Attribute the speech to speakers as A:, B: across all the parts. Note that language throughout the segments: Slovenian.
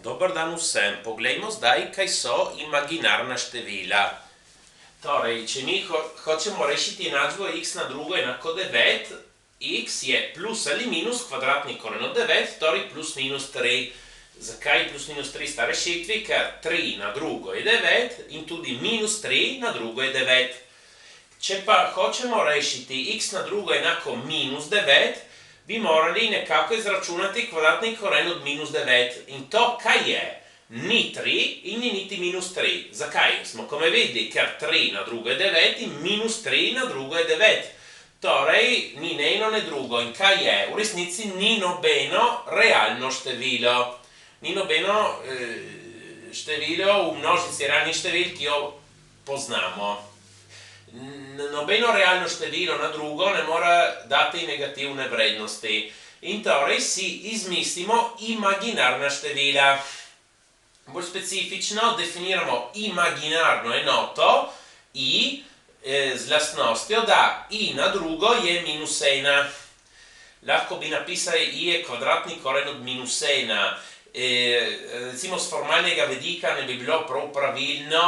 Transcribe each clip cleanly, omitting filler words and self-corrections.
A: Dobar dan vsem. Poglejmo zdaj, kaj so imaginarna števila. Torej, če mi hočemo rešiti enačbo x na drugo enako 9, x je plus ali minus kvadratni koren od 9, torej plus minus 3. Zakaj plus minus 3 sta rešitvi? Ker 3 na drugo je 9 in tudi minus 3 na drugo je 9. Če pa hočemo rešiti x na drugo enako minus 9, bi morali nekako izračunati kvadratni koren od minus 9. In to kaj je? Ni 3 in ni niti minus 3. Zakaj? Smo kome videli, ker 3 na drugo je 9 in minus 3 na drugo je 9. Torej, ni ne eno ne drugo. In kaj je? V resnici ni nobeno realno število. Ni nobeno število v množici realnih števil, ki jo poznamo. Nobeno realno število na drugo ne mora dati negativne vrednosti. In torej si izmislimo imaginarna števila. Bolj specifično definiramo imaginarno enoto i z lastnostjo, da i na drugo je minus 1. Lahko bi napisali i je kvadratni koren od minus 1. Recimo z formalnega vidika ne bi bilo prav pravilno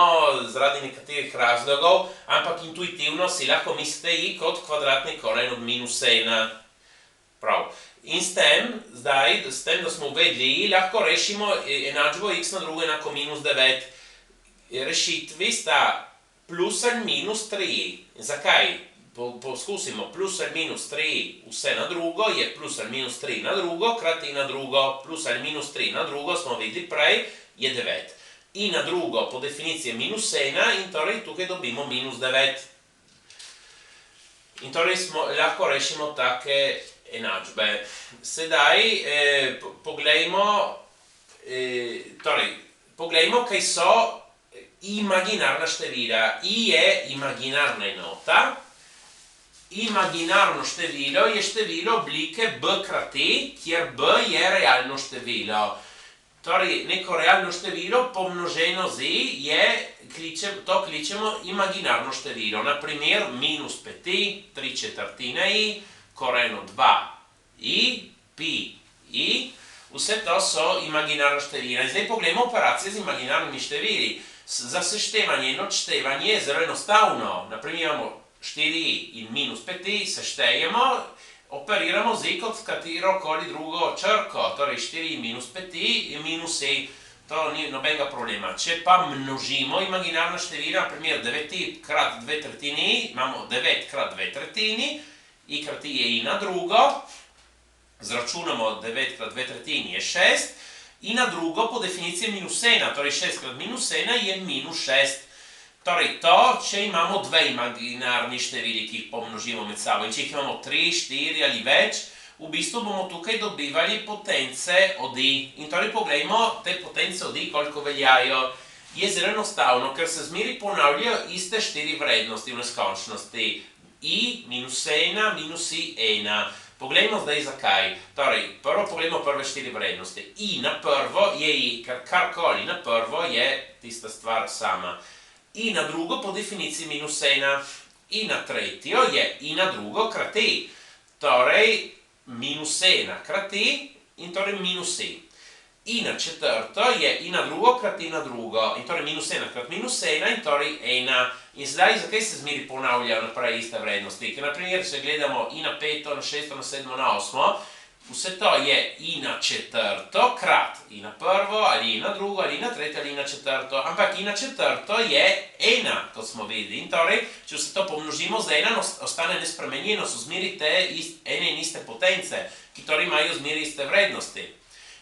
A: zaradi nekaterih razlogov, ampak intuitivno si lahko mislite i kot kvadratni koren od minus 1. Prav. In s tem, da smo uvedli i, lahko rešimo enačbo x na drugo enako minus 9. Rešitvi sta plus ali minus 3. Zakaj? Poskusimo, plus ali minus 3 vse na drugo je plus ali minus 3 na drugo krati na drugo. Plus ali minus 3 na drugo, smo videli prej, je 9. I na drugo po definiciji je minus 1 in torej tukaj dobimo minus 9. In torej lahko rešimo take enačbe. Sedaj poglejmo, kaj so imaginarna števila. I je imaginarna enota. Imaginarno število je število oblike b krati, kjer b je realno število. Torej, neko realno število pomnoženo z i, to kličemo imaginarno število. Naprimer, minus peti, 3/4 i, koren od 2 i, pi i, vse to so imaginarna števila. Zdaj pogledamo operacije z imaginarnimi števili. Za seštevanje in odštevanje je zelo enostavno. Naprimer, imamo 4i in minus 5i, seštejemo, operiramo z i kot katerokoli drugo črko. Torej 4i minus 5i je minus i. To ni nobenega problema. Če pa množimo imaginarna števila, naprimer 9i krat 2/3i, imamo 9 krat 2/3, i krati je i na drugo, zračunamo 9 krat 2/3 je 6, i na drugo po definiciji je minus 1, torej 6 krat minus 1 je minus 6. Torej to, če imamo dve imaginarni števili, ki jih pomnožimo med sabo, in če jih imamo 3, 4 ali več, v bistvu bomo tukaj dobivali potence od i. In torej poglejmo te potence od i, koliko veljajo. Je zelo enostavno, ker se zmeri ponavljajo iste 4 vrednosti v neskončnosti. I, minus 1, minus i, 1. Poglejmo zdaj zakaj. Torej, prvo poglejmo prve 4 vrednosti. I na prvo je i, ker karkoli na prvo je tista stvar sama. I na drugo po definiciji minus 1. I na tretjo je i na drugo krati. Torej, minus 1 krati in torej minus i. I na četrto je i na drugo krati na drugo. In torej minus 1 krat minus 1 in torej 1. In zdaj, zakaj se zmeri ponavljajo naprej iste vrednosti? Ker naprimer, če gledamo i na 5, na 6, na 7, na 8, vse to je i na četrto krat i na prvo, ali i na drugo, ali i na tretjo, ali i na četrto. Ampak i na četrto je 1, kot smo videli. In torej, če vse to pomnožimo z 1, ostane nespremenjeno, so zmeri te ene in iste potence, ki torej imajo zmeri iste vrednosti.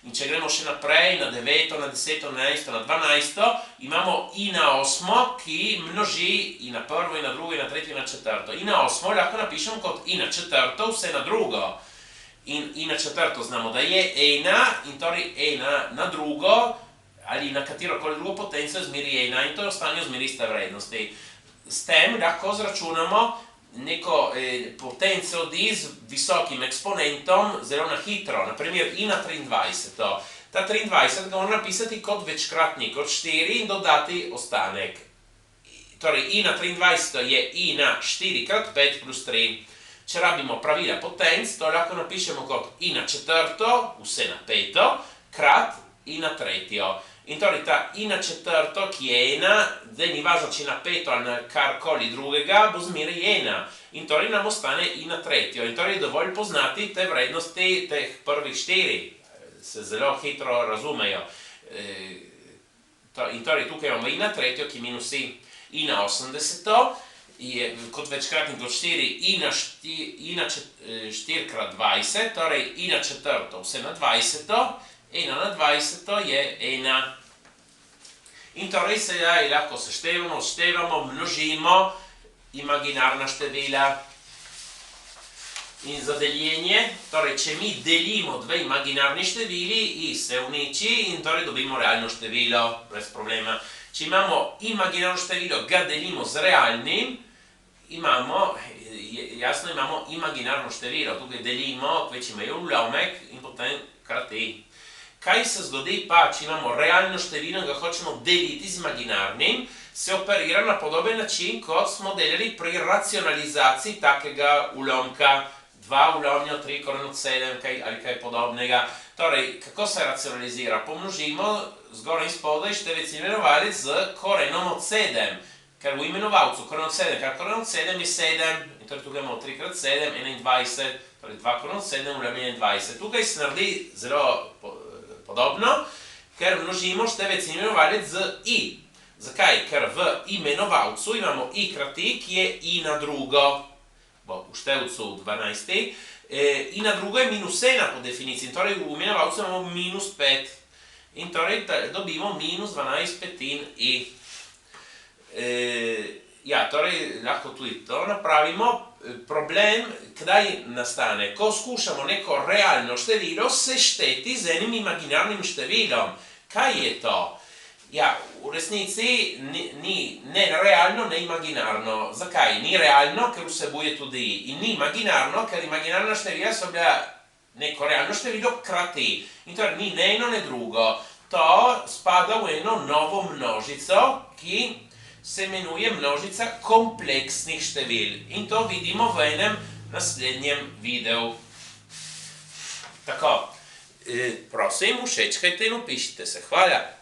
A: In če gremo še naprej, na 9, na 10, na 11, na 12, imamo i na 8, ki množi i na prvo, i na drugo, i na tretjo, i na četrto. I na 8 lahko napišemo kot i na četrto, vse na drugo. In i na četrto znamo, da je 1, in torej 1 na drugo, ali na katerokoli drugo potenco zmeri 1, in to ostanejo zmeri iste vrednosti. S tem lahko zračunamo neko potenco od i z visokim eksponentom zelo na hitro, naprimer i na 23. Ta 23 ga moramo napisati kot večkratnik, kot 4 in dodati ostanek. Torej, i na 23 je i na 4 krat 5 plus 3. Če rabimo pravila potenc, to lahko napišemo kot i na četrto, vse na peto, krat 1/3. In torej ta 1/4, ki je 1, zdaj ni važno, če napeto ali na karkoli drugega, bo zmeraj 1. In torej nam ostane 1/3. In torej je dovolj poznati te vrednosti teh prvih 4. Se zelo hitro razumejo. In torej tukaj imamo 1/3, ki minusi 1/80. Kot večkratnik kot 4, 4x20, torej 1/4 vse na 20, 1/20 je 1. In torej sedaj lahko seštevamo, množimo imaginarna števila. In za deljenje, torej če mi delimo dve imaginarni števili, se uniči in torej dobimo realno število, brez problema. Če imamo imaginarno število, ga delimo z realnim, imamo imaginarno število, tukaj delimo, kvečimo je ulomek in potem krati. Kaj se zgodi pa, če imamo realno število in ga hočemo deliti z imaginarnim, se operira na podoben način, kot smo delali pri racionalizaciji takega ulomka. 2 ulomnjo 3 koren od 7 ali kaj podobnega. Torej, kako se racionalizira? Pomnožimo zgoraj in spodaj števec imenovalec z korenom od 7. Ker v imenovalcu koren od 7, ker koren od 7 je 7, in torej tukaj imamo 3x7, 21, torej 2 koren od 7 ulomljen 20. Tukaj se naredi zelo podobno, ker množimo števec imenovalec z i. Zakaj? Ker v imenovalcu imamo i krati, ki je i na drugo. V števcu 12. I na drugo je -1 po definiciji, torej v imenovalcu imamo -5. In torej dobimo -12 petin i. Ja, torej lahko tudi to napravimo. Problem, kdaj nastane? Ko skušamo neko realno število sešteti z enim imaginarnim številom. Kaj je to? Ja, v resnici ni ne realno, ne imaginarno. Zakaj? Ni realno, ker vsebuje tudi i. In ni imaginarno, ker imaginarna števila so bila neko realno število krati. In torej ni ne eno, ne drugo. To spada v eno novo množico, ki se imenuje množica kompleksnih števil. In to vidimo v enem naslednjem videu. Tako, prosim, všečkajte in vpišite se. Hvala.